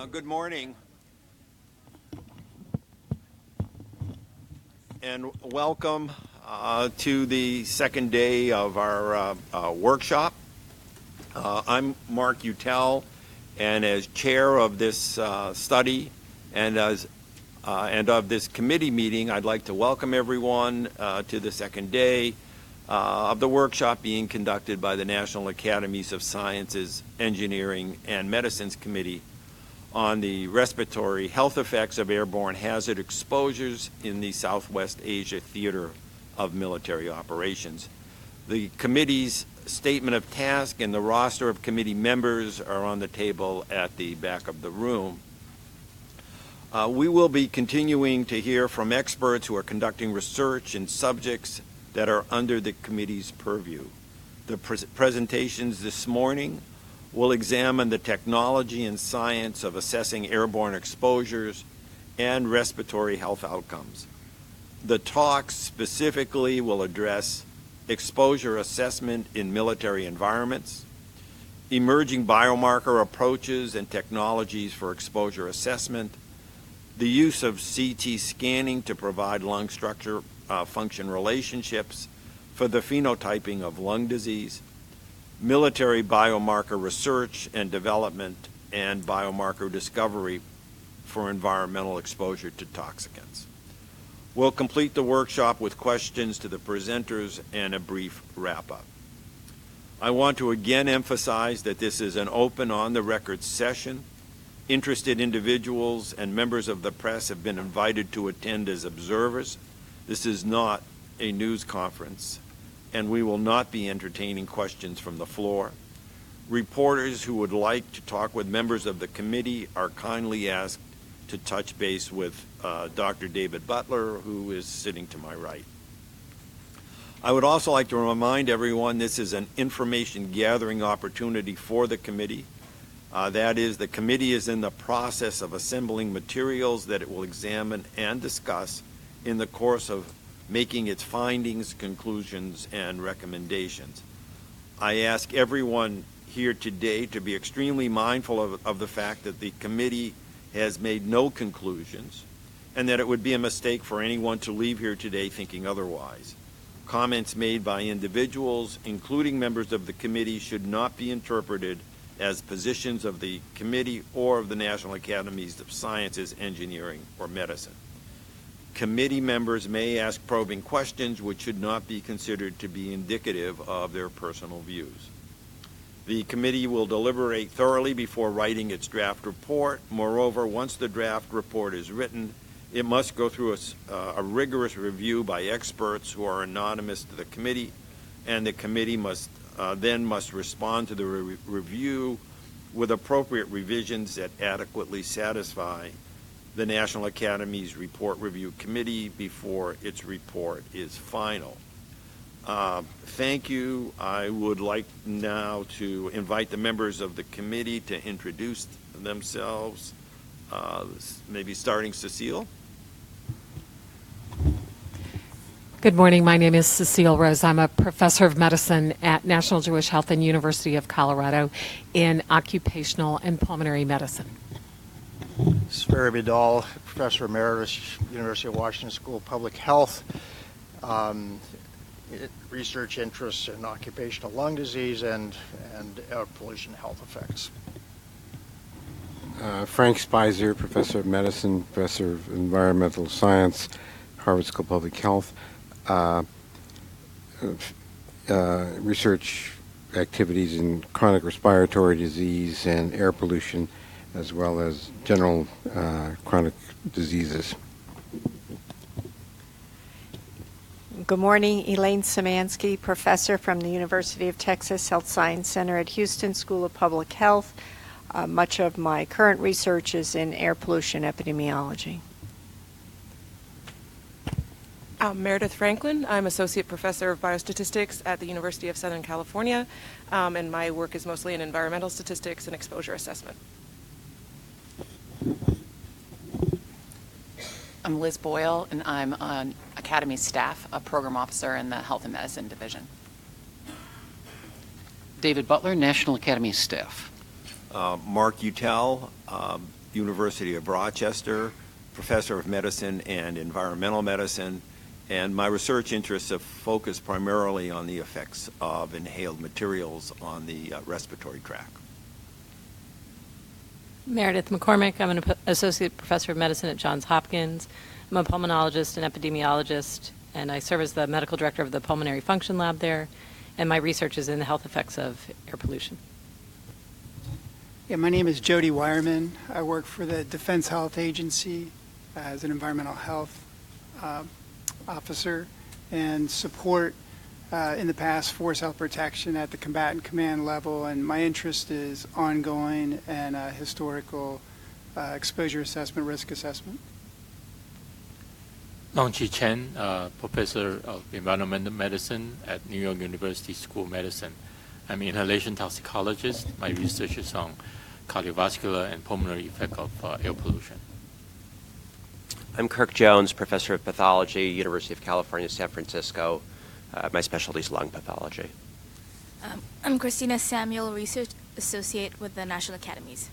Good morning, and welcome to the second day of our workshop. I'm Mark Utell, and as chair of this study and of this committee meeting, I'd like to welcome everyone to the second day of the workshop being conducted by the National Academies of Sciences, Engineering, and Medicine's Committee on the respiratory health effects of airborne hazard exposures in the Southwest Asia theater of military operations. The committee's statement of task and the roster of committee members are on the table at the back of the room. We will be continuing to hear from experts who are conducting research in subjects that are under the committee's purview. The presentations this morning will examine the technology and science of assessing airborne exposures and respiratory health outcomes. The talks specifically will address exposure assessment in military environments, emerging biomarker approaches and technologies for exposure assessment, the use of CT scanning to provide lung structure function relationships for the phenotyping of lung disease, military biomarker research and development, and biomarker discovery for environmental exposure to toxicants. We'll complete the workshop with questions to the presenters and a brief wrap-up. I want to again emphasize that this is an open, on-the-record session. Interested individuals and members of the press have been invited to attend as observers. This is not a news conference, and we will not be entertaining questions from the floor. Reporters who would like to talk with members of the committee are kindly asked to touch base with Dr. David Butler, who is sitting to my right. I would also like to remind everyone this is an information gathering opportunity for the committee. That is, the committee is in the process of assembling materials that it will examine and discuss in the course of making its findings, conclusions, and recommendations. I ask everyone here today to be extremely mindful of the fact that the committee has made no conclusions and that it would be a mistake for anyone to leave here today thinking otherwise. Comments made by individuals, including members of the committee, should not be interpreted as positions of the committee or of the National Academies of Sciences, Engineering, or Medicine. Committee members may ask probing questions which should not be considered to be indicative of their personal views. The committee will deliberate thoroughly before writing its draft report. Moreover, once the draft report is written, it must go through a rigorous review by experts who are anonymous to the committee, and the committee must respond to the review with appropriate revisions that adequately satisfy the National Academy's Report Review Committee before its report is final. Thank you. I would like now to invite the members of the committee to introduce themselves, maybe starting Cecile. Good morning. My name is Cecile Rose. I'm a professor of medicine at National Jewish Health and University of Colorado in occupational and pulmonary medicine. Sverre Vidal, Professor Emeritus, University of Washington School of Public Health. Research interests in occupational lung disease and air pollution health effects. Frank Spicer, Professor of Medicine, Professor of Environmental Science, Harvard School of Public Health. Research activities in chronic respiratory disease and air pollution, as well as general chronic diseases. Good morning, Elaine Szymanski, professor from the University of Texas Health Science Center at Houston School of Public Health. Much of my current research is in air pollution epidemiology. Meredith Franklin. I'm Associate Professor of Biostatistics at the University of Southern California, and my work is mostly in environmental statistics and exposure assessment. I'm Liz Boyle, and I'm on Academy staff, a program officer in the Health and Medicine Division. David Butler, National Academy staff. Mark Utell, University of Rochester, professor of medicine and environmental medicine, and my research interests have focused primarily on the effects of inhaled materials on the respiratory tract. Meredith McCormick. I'm an associate professor of medicine at Johns Hopkins. I'm a pulmonologist and epidemiologist, and I serve as the medical director of the pulmonary function lab there, and my research is in the health effects of air pollution. Yeah, my name is Jody Wireman. I work for the Defense Health Agency as an environmental health officer and support in the past force health protection at the combatant command level, and my interest is ongoing and historical exposure assessment, risk assessment. Longqi Chen, professor of environmental medicine at New York University School of Medicine. I'm an inhalation toxicologist. My research is on cardiovascular and pulmonary effect of air pollution. I'm Kirk Jones, professor of pathology, University of California, San Francisco. My specialty is lung pathology. I'm Christina Samuel, research associate with the National Academies.